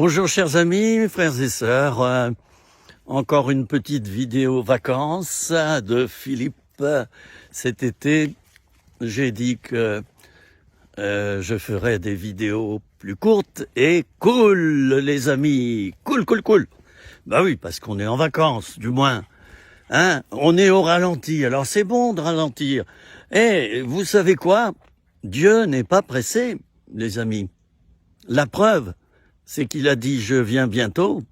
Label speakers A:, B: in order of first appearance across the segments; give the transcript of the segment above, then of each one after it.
A: Bonjour chers amis, frères et sœurs, encore une petite vidéo vacances de Philippe. Cet été, j'ai dit que je ferais des vidéos plus courtes et cool les amis, cool. Bah oui, parce qu'on est en vacances, du moins. Hein, on est au ralenti, alors c'est bon de ralentir. Et vous savez quoi? Dieu n'est pas pressé, les amis. La preuve, c'est qu'il a dit « je viens bientôt ».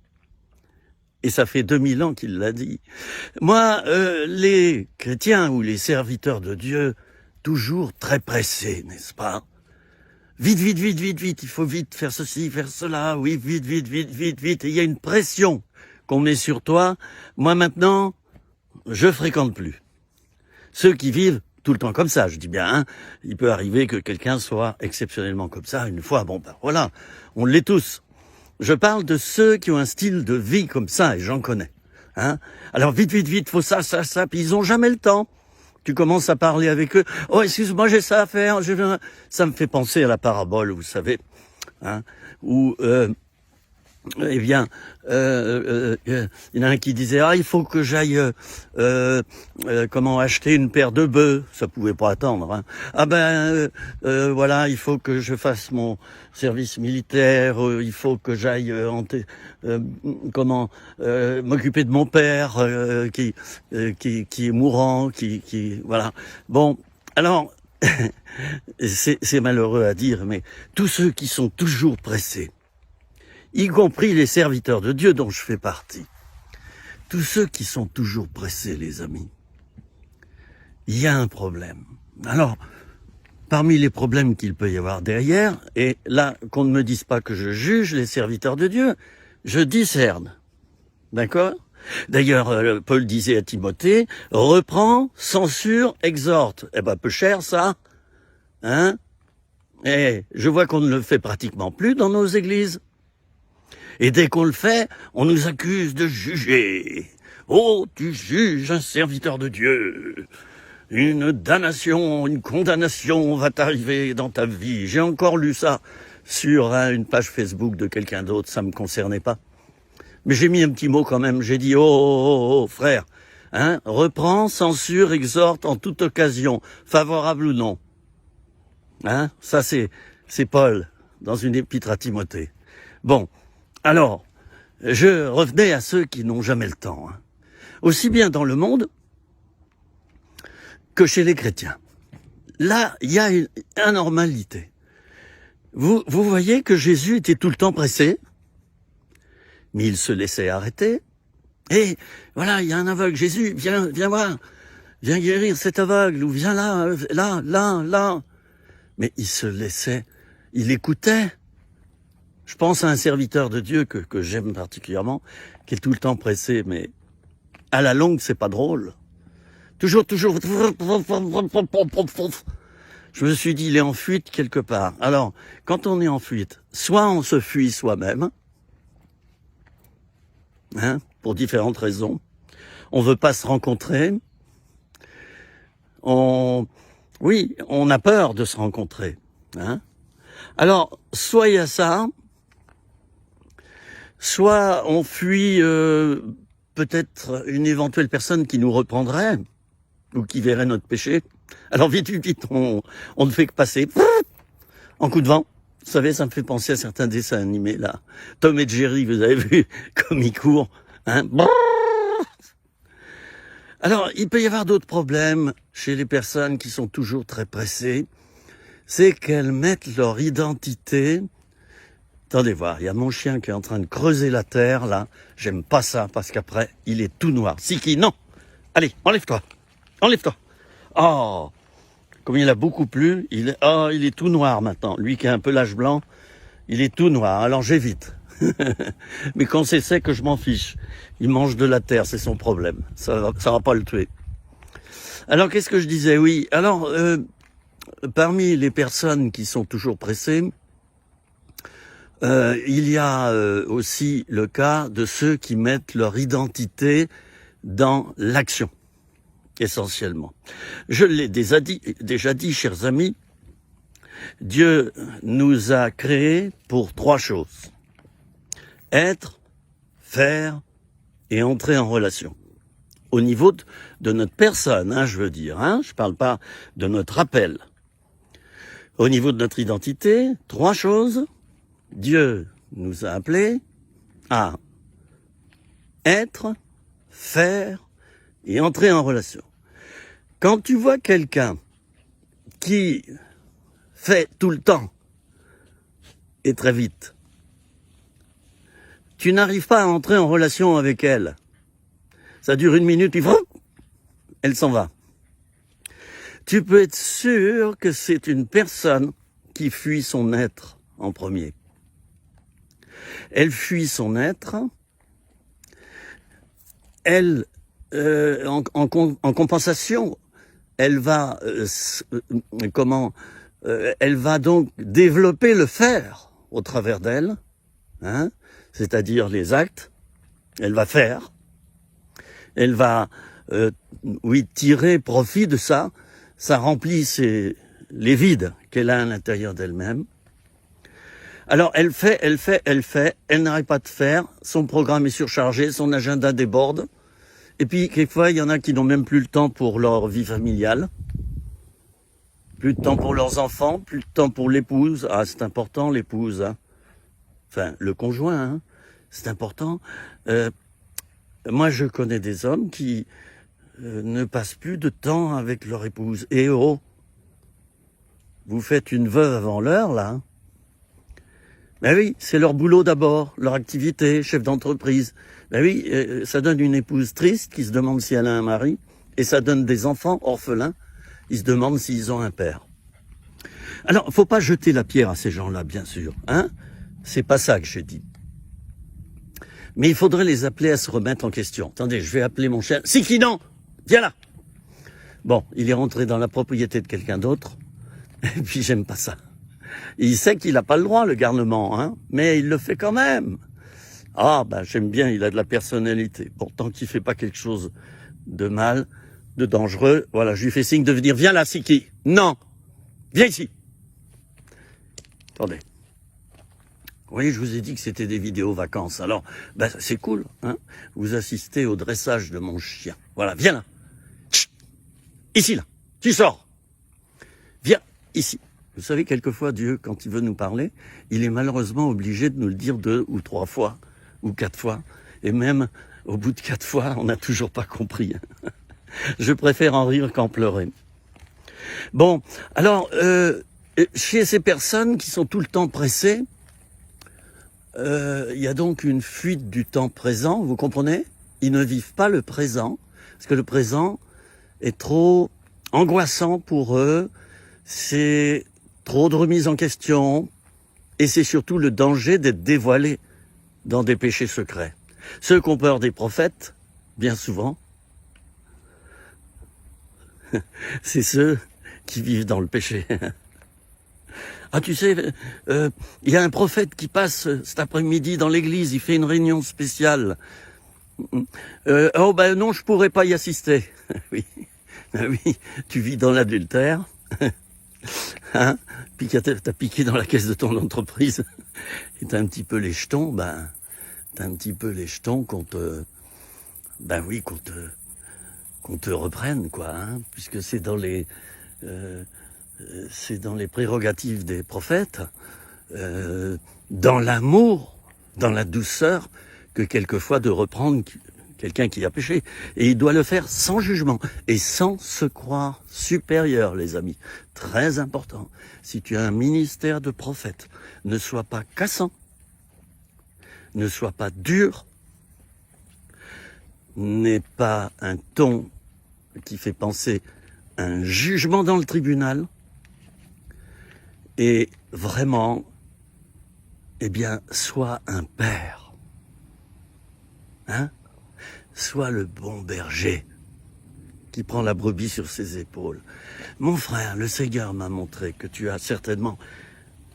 A: Et ça fait 2000 ans qu'il l'a dit. Moi, les chrétiens ou les serviteurs de Dieu, toujours très pressés, n'est-ce pas? Vite, il faut vite faire ceci, faire cela, oui, vite. Et il y a une pression qu'on met sur toi. Moi maintenant, je fréquente plus. Ceux qui vivent tout le temps comme ça, je dis bien, hein, il peut arriver que quelqu'un soit exceptionnellement comme ça une fois, bon ben voilà, on l'est tous. Je parle de ceux qui ont un style de vie comme ça, et j'en connais. Hein. Alors vite, faut ça, puis ils ont jamais le temps. Tu commences à parler avec eux, oh excuse-moi, j'ai ça à faire, ça me fait penser à la parabole, vous savez, hein, où... Eh bien, il y en a un qui disait il faut que j'aille acheter une paire de bœufs. Ça pouvait pas attendre. Hein. Voilà, il faut que je fasse mon service militaire. Il faut que j'aille m'occuper de mon père qui est mourant. Voilà. Bon, alors c'est malheureux à dire, mais tous ceux qui sont toujours pressés, y compris les serviteurs de Dieu dont je fais partie. Tous ceux qui sont toujours pressés, les amis, il y a un problème. Alors, parmi les problèmes qu'il peut y avoir derrière, et là, qu'on ne me dise pas que je juge les serviteurs de Dieu, je discerne. D'accord ? D'ailleurs, Paul disait à Timothée, reprends, censure, exhorte. Eh ben, peu cher, ça. Hein ? Et je vois qu'on ne le fait pratiquement plus dans nos églises. Et dès qu'on le fait, on nous accuse de juger. Oh, tu juges un serviteur de Dieu. Une damnation, une condamnation va t'arriver dans ta vie. J'ai encore lu ça sur une page Facebook de quelqu'un d'autre, ça me concernait pas. Mais j'ai mis un petit mot quand même, j'ai dit oh, frère, hein, reprends, censure, exhorte en toute occasion, favorable ou non. Hein, ça c'est Paul dans une épître à Timothée. Bon. Alors, je revenais à ceux qui n'ont jamais le temps, hein. Aussi bien dans le monde que chez les chrétiens. Là, il y a une anormalité. Vous voyez que Jésus était tout le temps pressé, mais il se laissait arrêter. Et voilà, il y a un aveugle, Jésus, viens voir, viens guérir cet aveugle, ou viens là. Mais il se laissait, il écoutait. Je pense à un serviteur de Dieu que j'aime particulièrement, qui est tout le temps pressé, mais à la longue, c'est pas drôle. Toujours. Je me suis dit, il est en fuite quelque part. Alors, quand on est en fuite, soit on se fuit soi-même, hein, pour différentes raisons. On veut pas se rencontrer. On a peur de se rencontrer, hein. Alors, soit il y a ça, soit on fuit peut-être une éventuelle personne qui nous reprendrait ou qui verrait notre péché. Alors vite, on ne fait que passer en coup de vent. Vous savez, ça me fait penser à certains dessins animés là. Tom et Jerry, vous avez vu comme ils courent, hein. Alors, il peut y avoir d'autres problèmes chez les personnes qui sont toujours très pressées. C'est qu'elles mettent leur identité. Attendez voir, il y a mon chien qui est en train de creuser la terre, là. J'aime pas ça, parce qu'après, il est tout noir. Siki, non! Allez, enlève-toi! Oh! Comme il a beaucoup plu, il est tout noir maintenant. Lui qui a un pelage blanc, il est tout noir. Alors j'évite. Mais quand c'est sec, je m'en fiche. Il mange de la terre, c'est son problème. Ça va pas le tuer. Alors, qu'est-ce que je disais? Oui, alors, parmi les personnes qui sont toujours pressées, il y a aussi le cas de ceux qui mettent leur identité dans l'action, essentiellement. Je l'ai déjà dit, chers amis, Dieu nous a créés pour 3 choses. Être, faire et entrer en relation. Au niveau de notre personne, hein, je veux dire, hein, je parle pas de notre appel. Au niveau de notre identité, 3 choses. Dieu nous a appelés à être, faire et entrer en relation. Quand tu vois quelqu'un qui fait tout le temps et très vite, tu n'arrives pas à entrer en relation avec elle. Ça dure 1 minute, puis elle s'en va. Tu peux être sûr que c'est une personne qui fuit son être en premier. Elle fuit son être. Elle, en compensation, elle va, elle va donc développer le faire au travers d'elle, hein, c'est-à-dire les actes. Elle va faire. Elle va, tirer profit de ça. Ça remplit les vides qu'elle a à l'intérieur d'elle-même. Alors, elle fait, elle n'arrête pas de faire, son programme est surchargé, son agenda déborde, et puis, quelquefois, il y en a qui n'ont même plus le temps pour leur vie familiale, plus de temps pour leurs enfants, plus de temps pour l'épouse. Ah, c'est important, l'épouse, hein. Enfin, le conjoint, hein. C'est important. Moi, je connais des hommes qui ne passent plus de temps avec leur épouse. Et oh, vous faites une veuve avant l'heure, là, hein. Ben oui, c'est leur boulot d'abord, leur activité, chef d'entreprise. Ben oui, ça donne une épouse triste qui se demande si elle a un mari, et ça donne des enfants orphelins, ils se demandent s'ils ont un père. Alors, faut pas jeter la pierre à ces gens-là, bien sûr, hein. C'est pas ça que j'ai dit. Mais il faudrait les appeler à se remettre en question. Attendez, je vais appeler mon chien. Sikino, viens là. Bon, il est rentré dans la propriété de quelqu'un d'autre, et puis j'aime pas ça. Il sait qu'il n'a pas le droit, le garnement, hein, mais il le fait quand même. Ah, ben j'aime bien, il a de la personnalité. Bon, tant qu'il fait pas quelque chose de mal, de dangereux, voilà, je lui fais signe de venir. Viens là, Siki. Non, viens ici. Attendez. Vous voyez, je vous ai dit que c'était des vidéos vacances. Alors, ben c'est cool, hein. Vous assistez au dressage de mon chien. Voilà, viens là. Chut. Ici, là. Tu sors. Viens ici. Vous savez, quelquefois, Dieu, quand il veut nous parler, il est malheureusement obligé de nous le dire 2 ou 3 fois, ou 4 fois. Et même, au bout de 4 fois, on n'a toujours pas compris. Je préfère en rire qu'en pleurer. Bon, alors, chez ces personnes qui sont tout le temps pressées, il y a donc une fuite du temps présent, vous comprenez? Ils ne vivent pas le présent, parce que le présent est trop angoissant pour eux, c'est trop de remise en question, et c'est surtout le danger d'être dévoilé dans des péchés secrets. Ceux qui ont peur des prophètes, bien souvent, c'est ceux qui vivent dans le péché. Ah, tu sais, il y a un prophète qui passe cet après-midi dans l'église, il fait une réunion spéciale. Oh ben non, je pourrais pas y assister. Oui, ben oui, tu vis dans l'adultère. Hein, puis t'as piqué dans la caisse de ton entreprise et t'as un petit peu les jetons, ben t'as un petit peu les jetons qu'on te reprenne, quoi, hein, puisque c'est dans les prérogatives des prophètes, dans l'amour, dans la douceur, que quelquefois de reprendre quelqu'un qui a péché. Et il doit le faire sans jugement et sans se croire supérieur, les amis. Très important. Si tu as un ministère de prophète, ne sois pas cassant, ne sois pas dur, n'aie pas un ton qui fait penser à un jugement dans le tribunal, et vraiment, eh bien, sois un père. Hein? Sois le bon berger qui prend la brebis sur ses épaules. Mon frère, le Seigneur m'a montré que tu as certainement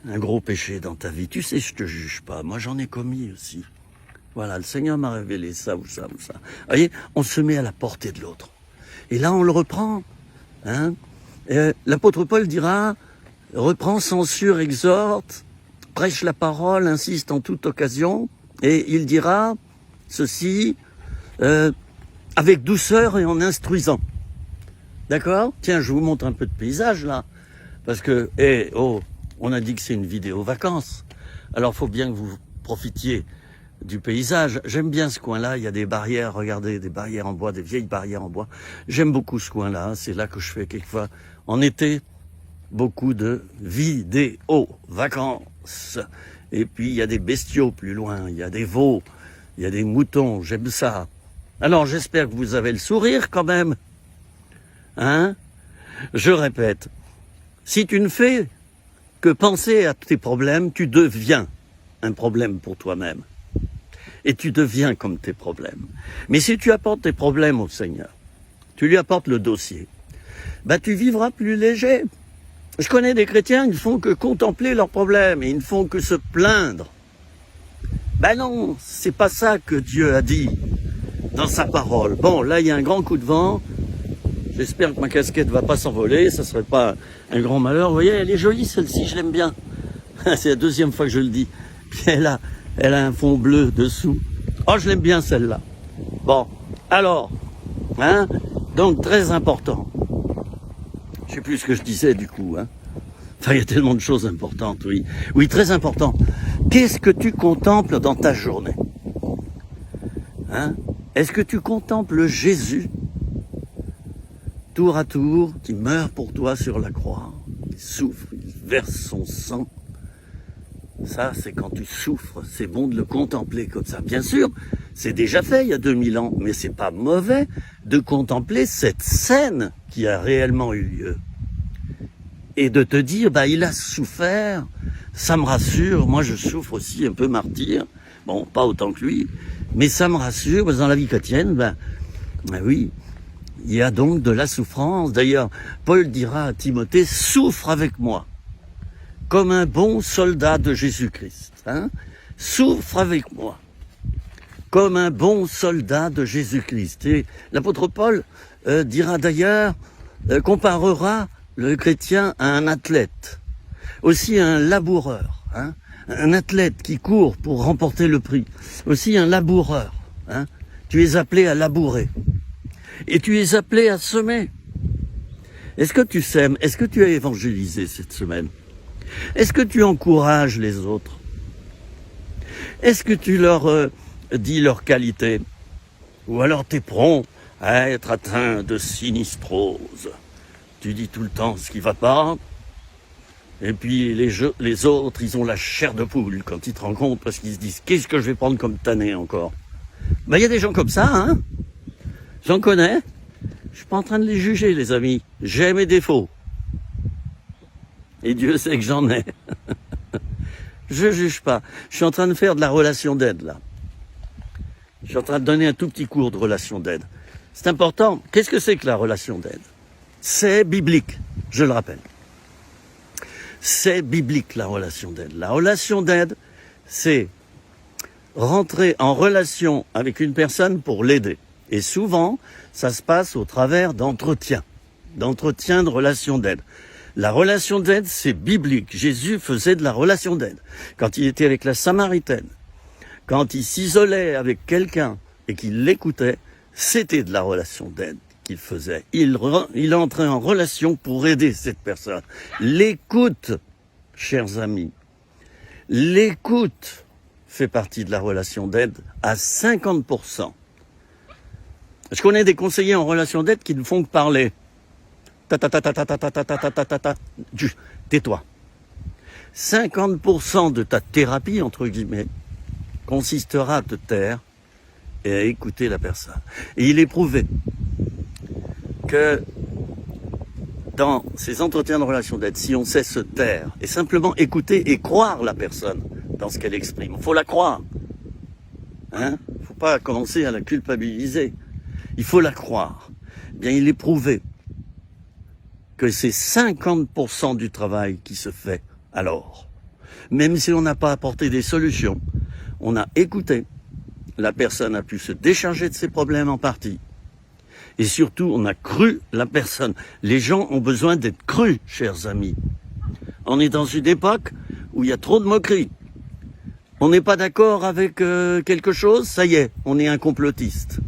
A: un gros péché dans ta vie. Tu sais, je te juge pas. Moi, j'en ai commis aussi. Voilà, le Seigneur m'a révélé ça ou ça ou ça. Vous voyez, on se met à la portée de l'autre. Et là, on le reprend. Hein? L'apôtre Paul dira, reprends, censure, exhorte, prêche la parole, insiste en toute occasion. Et il dira ceci avec douceur et en instruisant. D'accord? Tiens, je vous montre un peu de paysage là. Parce que, on a dit que c'est une vidéo vacances. Alors, faut bien que vous profitiez du paysage. J'aime bien ce coin-là. Il y a des barrières, regardez, des barrières en bois, des vieilles barrières en bois. J'aime beaucoup ce coin-là. C'est là que je fais quelquefois, en été, beaucoup de vidéos vacances. Et puis, il y a des bestiaux plus loin. Il y a des veaux, il y a des moutons. J'aime ça. Alors, j'espère que vous avez le sourire quand même. Hein? Je répète. Si tu ne fais que penser à tes problèmes, tu deviens un problème pour toi-même. Et tu deviens comme tes problèmes. Mais si tu apportes tes problèmes au Seigneur, tu lui apportes le dossier, tu vivras plus léger. Je connais des chrétiens, ils ne font que contempler leurs problèmes, et ils ne font que se plaindre. Non, c'est pas ça que Dieu a dit dans sa parole. Bon, là, il y a un grand coup de vent. J'espère que ma casquette va pas s'envoler, ça serait pas un grand malheur. Vous voyez, elle est jolie celle-ci, je l'aime bien. C'est la deuxième fois que je le dis. Puis elle a un fond bleu dessous. Oh, je l'aime bien celle-là. Bon, alors, donc très important. Je sais plus ce que je disais du coup. Enfin, il y a tellement de choses importantes, oui. Oui, très important. Qu'est-ce que tu contemples dans ta journée? Est-ce que tu contemples Jésus tour à tour, qui meurt pour toi sur la croix, qui souffre, qui verse son sang? Ça, c'est quand tu souffres, c'est bon de le contempler comme ça. Bien sûr, c'est déjà fait il y a 2000 ans, mais c'est pas mauvais de contempler cette scène qui a réellement eu lieu. Et de te dire, il a souffert, ça me rassure, moi je souffre aussi un peu martyr, bon, pas autant que lui, mais ça me rassure, parce que dans la vie chrétienne, oui, il y a donc de la souffrance. D'ailleurs, Paul dira à Timothée, souffre avec moi, comme un bon soldat de Jésus-Christ. Souffre avec moi, comme un bon soldat de Jésus-Christ. Et l'apôtre Paul dira d'ailleurs, comparera le chrétien à un athlète, aussi à un laboureur, un athlète qui court pour remporter le prix, aussi un laboureur. Tu es appelé à labourer. Et tu es appelé à semer. Est-ce que tu sèmes? Est-ce que tu as évangélisé cette semaine? Est-ce que tu encourages les autres? Est-ce que tu leur dis leurs qualités? Ou alors tu es prompt à être atteint de sinistrose? Tu dis tout le temps ce qui va pas, et puis les autres, ils ont la chair de poule quand ils te rencontrent, parce qu'ils se disent, qu'est-ce que je vais prendre comme tannée encore? Il y a des gens comme ça, J'en connais. Je suis pas en train de les juger, les amis. J'ai mes défauts. Et Dieu sait que j'en ai. Je juge pas. Je suis en train de faire de la relation d'aide, là. Je suis en train de donner un tout petit cours de relation d'aide. C'est important. Qu'est-ce que c'est que la relation d'aide? C'est biblique, je le rappelle. C'est biblique, la relation d'aide. La relation d'aide, c'est rentrer en relation avec une personne pour l'aider. Et souvent, ça se passe au travers d'entretiens de relations d'aide. La relation d'aide, c'est biblique. Jésus faisait de la relation d'aide. Quand il était avec la Samaritaine, quand il s'isolait avec quelqu'un et qu'il l'écoutait, c'était de la relation d'aide qu'il faisait. Il entrait en relation pour aider cette personne. L'écoute, chers amis, l'écoute fait partie de la relation d'aide à 50%. Je connais des conseillers en relation d'aide qui ne font que parler. Tais-toi. 50% de ta thérapie, entre guillemets, consistera à te taire et à écouter la personne. Et il est prouvé que dans ces entretiens de relation d'aide, si on sait se taire et simplement écouter et croire la personne dans ce qu'elle exprime, il faut la croire. Faut pas commencer à la culpabiliser. Il faut la croire. Bien, il est prouvé que c'est 50% du travail qui se fait alors. Même si on n'a pas apporté des solutions, on a écouté, la personne a pu se décharger de ses problèmes en partie. Et surtout, on a cru la personne. Les gens ont besoin d'être crus, chers amis. On est dans une époque où il y a trop de moqueries. On n'est pas d'accord avec quelque chose, ça y est, on est un complotiste.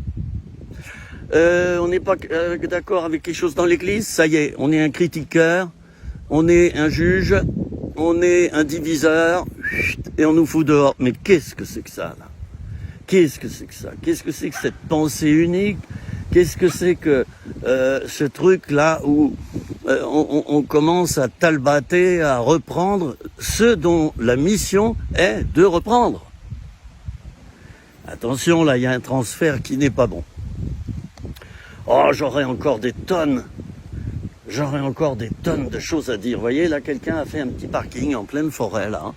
A: On n'est pas d'accord avec quelque chose dans l'église, ça y est, on est un critiqueur, on est un juge, on est un diviseur, et on nous fout dehors. Mais qu'est-ce que c'est que ça, là? Qu'est-ce que c'est que ça? Qu'est-ce que c'est que cette pensée unique? Qu'est-ce que c'est que ce truc-là où on commence à talbater, à reprendre ce dont la mission est de reprendre? Attention, là, il y a un transfert qui n'est pas bon. Oh, j'aurais encore des tonnes de choses à dire. Vous voyez, là, quelqu'un a fait un petit parking en pleine forêt, là.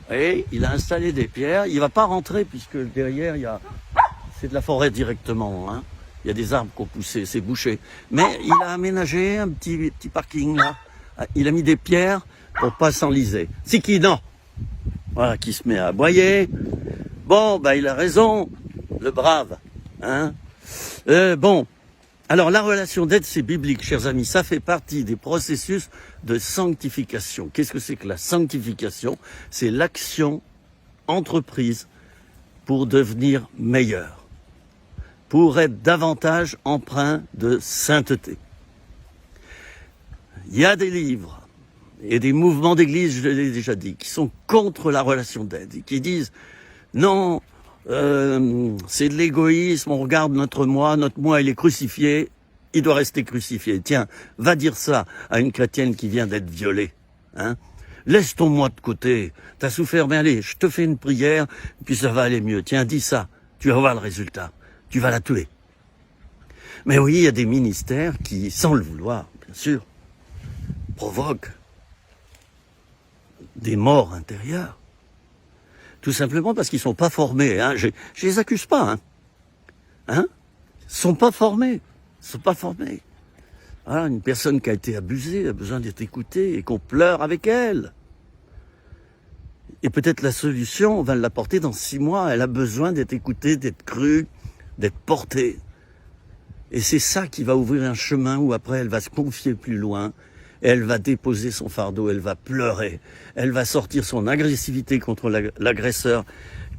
A: Et il a installé des pierres. Il va pas rentrer puisque derrière, c'est de la forêt directement, hein. Il y a des arbres qui ont poussé, c'est bouché. Mais il a aménagé un petit parking, là. Il a mis des pierres pour pas s'enliser. C'est qui, non? Voilà, qui se met à aboyer. Bon, bah, il a raison, le brave, hein. Bon. Alors, la relation d'aide, c'est biblique, chers amis. Ça fait partie des processus de sanctification. Qu'est-ce que c'est que la sanctification? C'est l'action entreprise pour devenir meilleur, pour être davantage empreint de sainteté. Il y a des livres et des mouvements d'église, je l'ai déjà dit, qui sont contre la relation d'aide et qui disent non, c'est de l'égoïsme, on regarde notre moi il est crucifié, il doit rester crucifié. Tiens, va dire ça à une chrétienne qui vient d'être violée, hein. Laisse ton moi de côté, t'as souffert, mais allez, je te fais une prière, puis ça va aller mieux. Tiens, dis ça, tu vas voir le résultat, tu vas la tuer. Mais oui, il y a des ministères qui, sans le vouloir, bien sûr, provoquent des morts intérieures. Tout simplement parce qu'ils sont pas formés, hein. Je les accuse pas, hein. Hein? Ils sont pas formés. Voilà, une personne qui a été abusée a besoin d'être écoutée et qu'on pleure avec elle. Et peut-être la solution, on va l'apporter dans 6 mois. Elle a besoin d'être écoutée, d'être crue, d'être portée. Et c'est ça qui va ouvrir un chemin où après elle va se confier plus loin. Elle va déposer son fardeau, elle va pleurer, elle va sortir son agressivité contre l'agresseur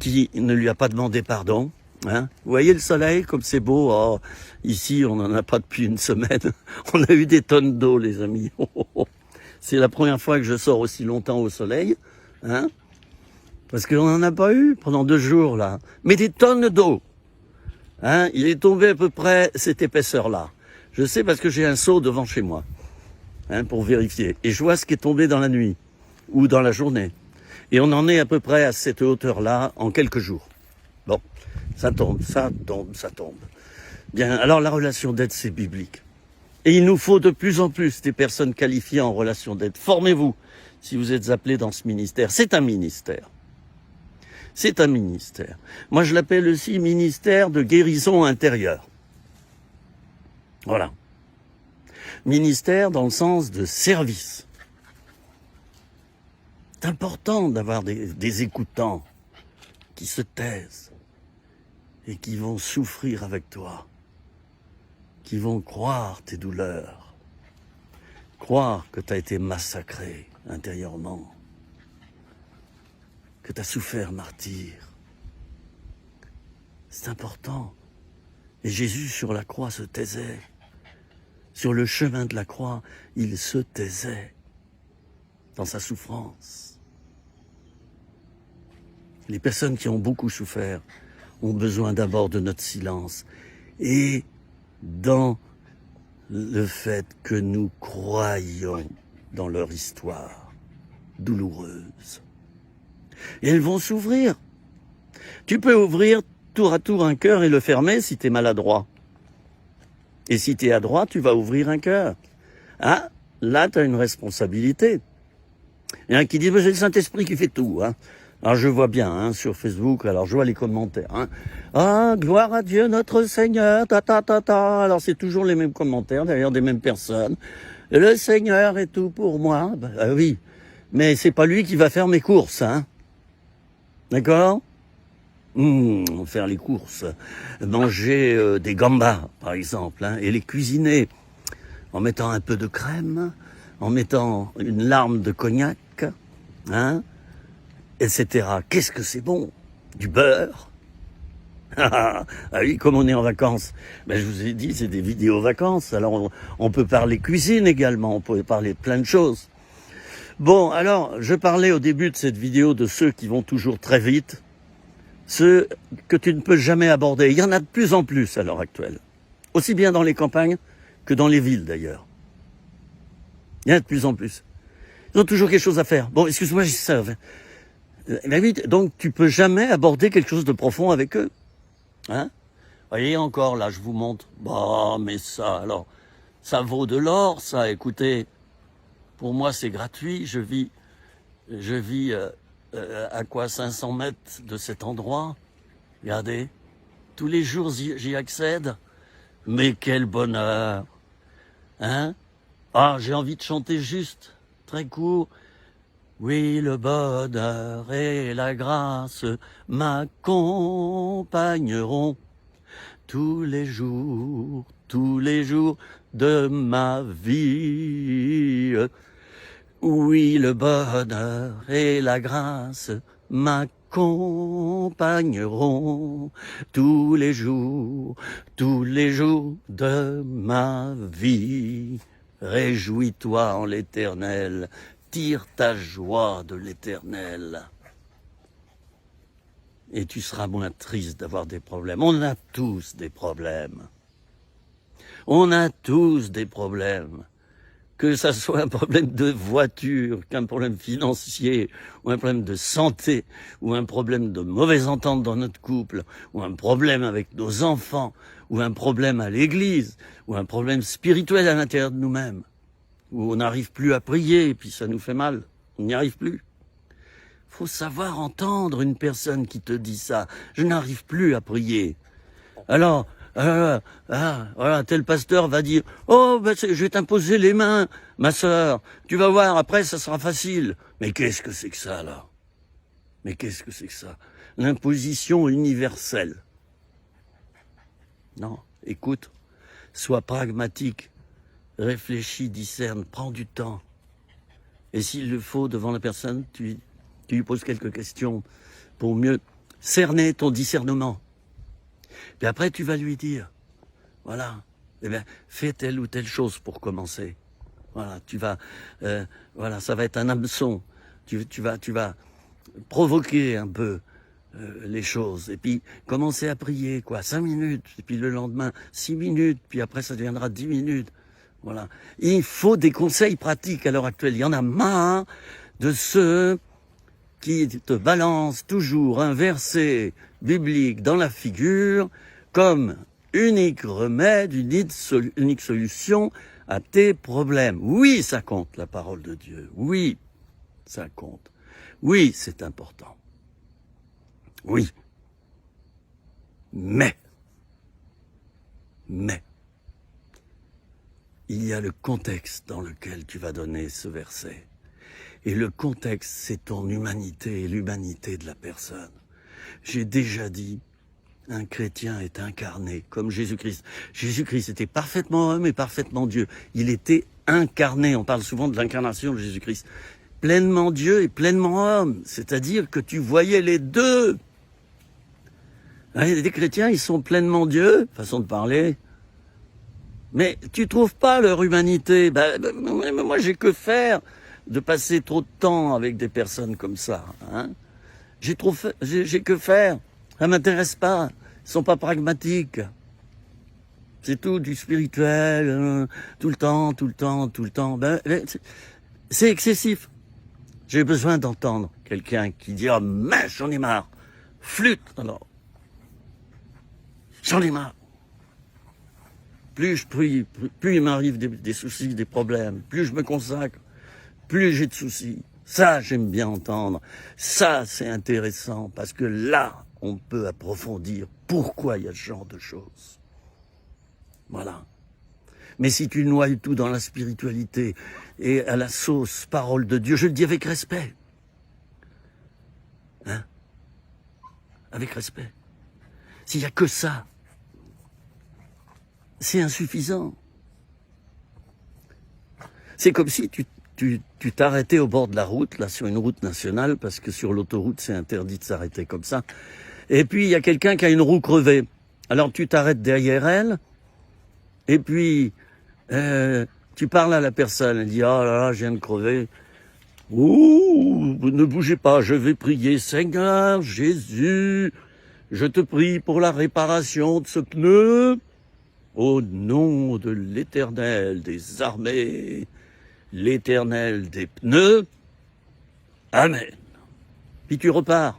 A: qui ne lui a pas demandé pardon. Hein? Vous voyez le soleil comme c'est beau? Oh, ici, on n'en a pas depuis une semaine. On a eu des tonnes d'eau, les amis. C'est la première fois que je sors aussi longtemps au soleil, hein? Parce qu'on n'en a pas eu pendant 2 jours, là. Mais des tonnes d'eau. Hein? Il est tombé à peu près cette épaisseur-là. Je sais parce que j'ai un seau devant chez moi. Hein, pour vérifier. Et je vois ce qui est tombé dans la nuit ou dans la journée. Et on en est à peu près à cette hauteur-là en quelques jours. Bon, ça tombe. Bien, alors la relation d'aide, c'est biblique. Et il nous faut de plus en plus des personnes qualifiées en relation d'aide. Formez-vous si vous êtes appelés dans ce ministère. C'est un ministère. Moi, je l'appelle aussi ministère de guérison intérieure. Voilà. Ministère dans le sens de service. C'est important d'avoir des écoutants qui se taisent et qui vont souffrir avec toi, qui vont croire tes douleurs, croire que tu as été massacré intérieurement, que tu as souffert martyr. C'est important. Et Jésus sur la croix se taisait. Sur le chemin de la croix, il se taisait dans sa souffrance. Les personnes qui ont beaucoup souffert ont besoin d'abord de notre silence et dans le fait que nous croyons dans leur histoire douloureuse. Et elles vont s'ouvrir. Tu peux ouvrir tour à tour un cœur et le fermer si tu es maladroit. Et si tu es adroit, tu vas ouvrir un cœur. Ah, là, tu as une responsabilité. Il y en a qui disent, c'est le Saint-Esprit qui fait tout. Hein. Alors, je vois bien hein, sur Facebook, alors je vois les commentaires. Hein. Ah, gloire à Dieu, notre Seigneur, Alors, c'est toujours les mêmes commentaires, d'ailleurs, des mêmes personnes. Le Seigneur est tout pour moi. Ben, oui, mais c'est pas lui qui va faire mes courses. Hein. D'accord ? Faire les courses, manger des gambas, par exemple, hein, et les cuisiner en mettant un peu de crème, en mettant une larme de cognac, hein, etc. Qu'est-ce que c'est bon? Du beurre? Ah oui, comme on est en vacances, ben, je vous ai dit, c'est des vidéos vacances. Alors, on peut parler cuisine également, on peut parler de plein de choses. Bon, alors, je parlais au début de cette vidéo de ceux qui vont toujours très vite, ceux que tu ne peux jamais aborder. Il y en a de plus en plus à l'heure actuelle. Aussi bien dans les campagnes que dans les villes d'ailleurs. Il y en a de plus en plus. Ils ont toujours quelque chose à faire. Bon, excuse-moi, j'y ça. Ben oui, donc tu peux jamais aborder quelque chose de profond avec eux. Hein? Voyez encore, là, je vous montre. Bah, mais ça, alors, ça vaut de l'or, ça. Écoutez, pour moi, c'est gratuit. Je vis à quoi 500 mètres de cet endroit. Regardez, tous les jours, j'y accède. Mais quel bonheur, hein? Ah, j'ai envie de chanter juste, très court. Oui, le bonheur et la grâce m'accompagneront tous les jours de ma vie. Oui, le bonheur et la grâce m'accompagneront tous les jours de ma vie. Réjouis-toi en l'Éternel, tire ta joie de l'Éternel. Et tu seras moins triste d'avoir des problèmes. On a tous des problèmes. On a tous des problèmes. Que ça soit un problème de voiture, qu'un problème financier, ou un problème de santé, ou un problème de mauvaise entente dans notre couple, ou un problème avec nos enfants, ou un problème à l'église, ou un problème spirituel à l'intérieur de nous-mêmes, où on n'arrive plus à prier, et puis ça nous fait mal, on n'y arrive plus. Faut savoir entendre une personne qui te dit ça. Je n'arrive plus à prier. Alors, voilà, tel pasteur va dire « Oh, ben je vais t'imposer les mains, ma sœur. Tu vas voir, après, ça sera facile. » Mais qu'est-ce que c'est que ça, là? Mais qu'est-ce que c'est que ça? L'imposition universelle. Non, écoute, sois pragmatique, réfléchis, discerne, prends du temps. Et s'il le faut, devant la personne, tu lui poses quelques questions pour mieux cerner ton discernement. Puis après, tu vas lui dire, voilà, eh bien, fais telle ou telle chose pour commencer. Voilà, voilà, ça va être un hameçon. Tu vas provoquer un peu les choses. Et puis, commencer à prier, 5 minutes. Et puis le lendemain, 6 minutes. Puis après, ça deviendra 10 minutes. Voilà. Il faut des conseils pratiques à l'heure actuelle. Il y en a marre de ceux qui te balancent toujours un verset biblique dans la figure comme unique remède, unique solution à tes problèmes. Oui, ça compte, la parole de Dieu. Oui, ça compte. Oui, c'est important. Oui. Mais, il y a le contexte dans lequel tu vas donner ce verset. Et le contexte, c'est ton humanité et l'humanité de la personne. J'ai déjà dit, un chrétien est incarné comme Jésus-Christ. Jésus-Christ était parfaitement homme et parfaitement Dieu. Il était incarné. On parle souvent de l'incarnation de Jésus-Christ. Pleinement Dieu et pleinement homme. C'est-à-dire que tu voyais les deux. Les chrétiens, ils sont pleinement Dieu, façon de parler. Mais tu trouves pas leur humanité. Moi, j'ai que faire de passer trop de temps avec des personnes comme ça. Hein. J'ai que faire. Ça m'intéresse pas. Ils sont pas pragmatiques. C'est tout du spirituel, tout le temps. C'est excessif. J'ai besoin d'entendre quelqu'un qui dit « Oh, mais j'en ai marre. Flûte, alors. J'en ai marre. » Plus je prie, plus il m'arrive des soucis, des problèmes. Plus je me consacre, plus j'ai de soucis. Ça, j'aime bien entendre. Ça, c'est intéressant parce que là, on peut approfondir pourquoi il y a ce genre de choses. Voilà. Mais si tu noies tout dans la spiritualité et à la sauce parole de Dieu, je le dis avec respect. Hein? Avec respect. S'il n'y a que ça, c'est insuffisant. C'est comme si tu t'arrêtais au bord de la route, là, sur une route nationale, parce que sur l'autoroute, c'est interdit de s'arrêter comme ça. Et puis, il y a quelqu'un qui a une roue crevée. Alors, tu t'arrêtes derrière elle, et puis, tu parles à la personne. Elle dit, oh là là, je viens de crever. Ouh, ne bougez pas, je vais prier. Seigneur Jésus, je te prie pour la réparation de ce pneu. Au nom de l'Éternel des armées, l'Éternel des pneus. Amen. Puis tu repars.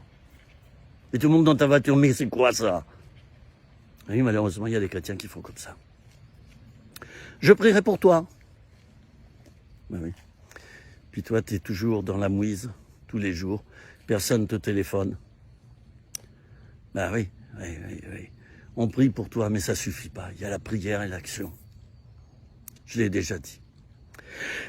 A: Et tout le monde dans ta voiture, mais c'est quoi ça? Oui, malheureusement, il y a des chrétiens qui font comme ça. Je prierai pour toi. Ben oui. Puis toi, tu es toujours dans la mouise, tous les jours. Personne ne te téléphone. Ben oui. On prie pour toi, mais ça suffit pas. Il y a la prière et l'action. Je l'ai déjà dit.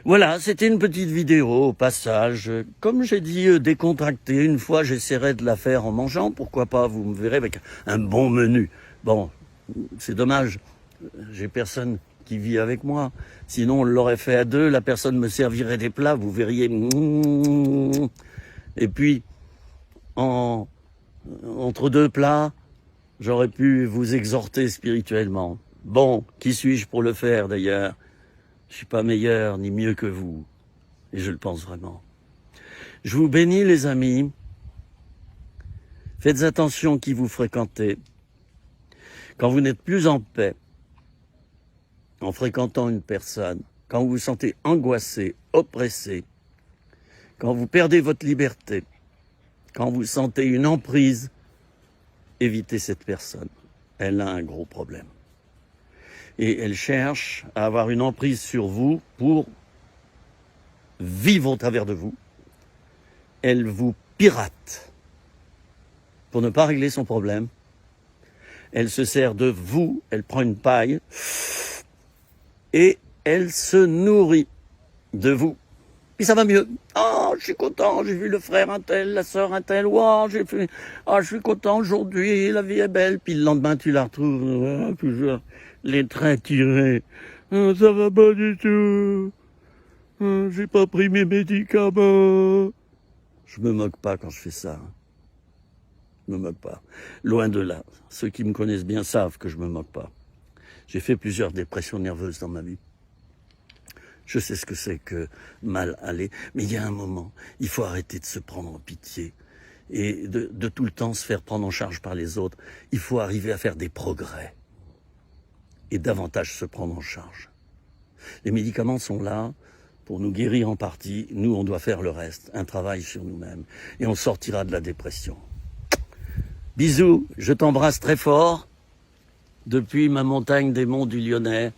A: Voilà, c'était une petite vidéo au passage. Comme j'ai dit, décontractée. Une fois, j'essaierai de la faire en mangeant. Pourquoi pas, vous me verrez avec un bon menu. Bon, c'est dommage. J'ai personne qui vit avec moi. Sinon, on l'aurait fait à deux. La personne me servirait des plats. Vous verriez. Et puis, entre deux plats, j'aurais pu vous exhorter spirituellement. Bon, qui suis-je pour le faire d'ailleurs? Je suis pas meilleur ni mieux que vous. Et je le pense vraiment. Je vous bénis les amis. Faites attention qui vous fréquentez. Quand vous n'êtes plus en paix, en fréquentant une personne, quand vous vous sentez angoissé, oppressé, quand vous perdez votre liberté, quand vous sentez une emprise, évitez cette personne. Elle a un gros problème. Et elle cherche à avoir une emprise sur vous pour vivre au travers de vous. Elle vous pirate pour ne pas régler son problème. Elle se sert de vous, elle prend une paille et elle se nourrit de vous. Puis ça va mieux. Oh, je suis content, j'ai vu le frère un tel, la sœur un tel. Oh, je suis content aujourd'hui, la vie est belle. Puis le lendemain, tu la retrouves toujours les traits tirés. Oh, ça va pas du tout. Oh, j'ai pas pris mes médicaments. Je me moque pas quand je fais ça. Je me moque pas. Loin de là. Ceux qui me connaissent bien savent que je me moque pas. J'ai fait plusieurs dépressions nerveuses dans ma vie. Je sais ce que c'est que mal aller, mais il y a un moment, il faut arrêter de se prendre en pitié et de tout le temps se faire prendre en charge par les autres. Il faut arriver à faire des progrès et davantage se prendre en charge. Les médicaments sont là pour nous guérir en partie. Nous, on doit faire le reste, un travail sur nous-mêmes et on sortira de la dépression. Bisous, je t'embrasse très fort depuis ma montagne des Monts du Lyonnais.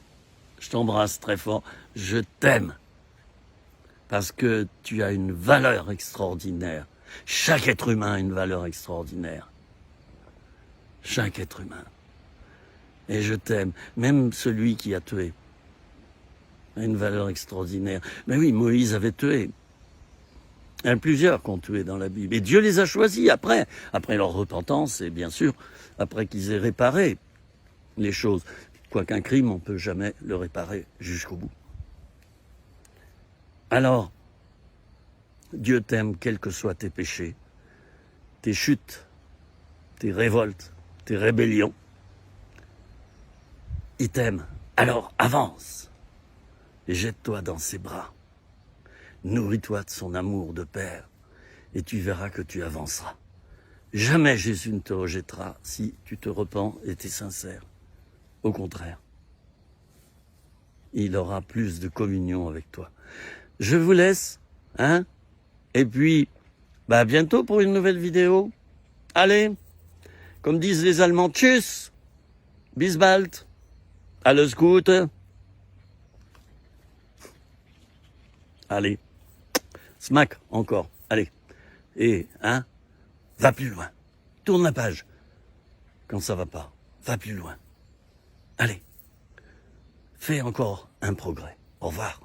A: Je t'embrasse très fort. Je t'aime. Parce que tu as une valeur extraordinaire. Chaque être humain a une valeur extraordinaire. Chaque être humain. Et je t'aime. Même celui qui a tué a une valeur extraordinaire. Mais oui, Moïse avait tué. Il y en a plusieurs qui ont tué dans la Bible. Et Dieu les a choisis après leur repentance et bien sûr, après qu'ils aient réparé les choses. Quoiqu'un crime, on ne peut jamais le réparer jusqu'au bout. Alors, Dieu t'aime quels que soient tes péchés, tes chutes, tes révoltes, tes rébellions. Il t'aime. Alors avance et jette-toi dans ses bras. Nourris-toi de son amour de Père et tu verras que tu avanceras. Jamais Jésus ne te rejettera si tu te repens et tu es sincère. Au contraire, il aura plus de communion avec toi. Je vous laisse, hein? Et puis, à bientôt pour une nouvelle vidéo. Allez, comme disent les Allemands, tchuss, bis bald, alles Gute. Allez, smack encore, allez. Et, hein, va plus loin. Tourne la page quand ça va pas. Va plus loin. Allez, fais encore un progrès. Au revoir.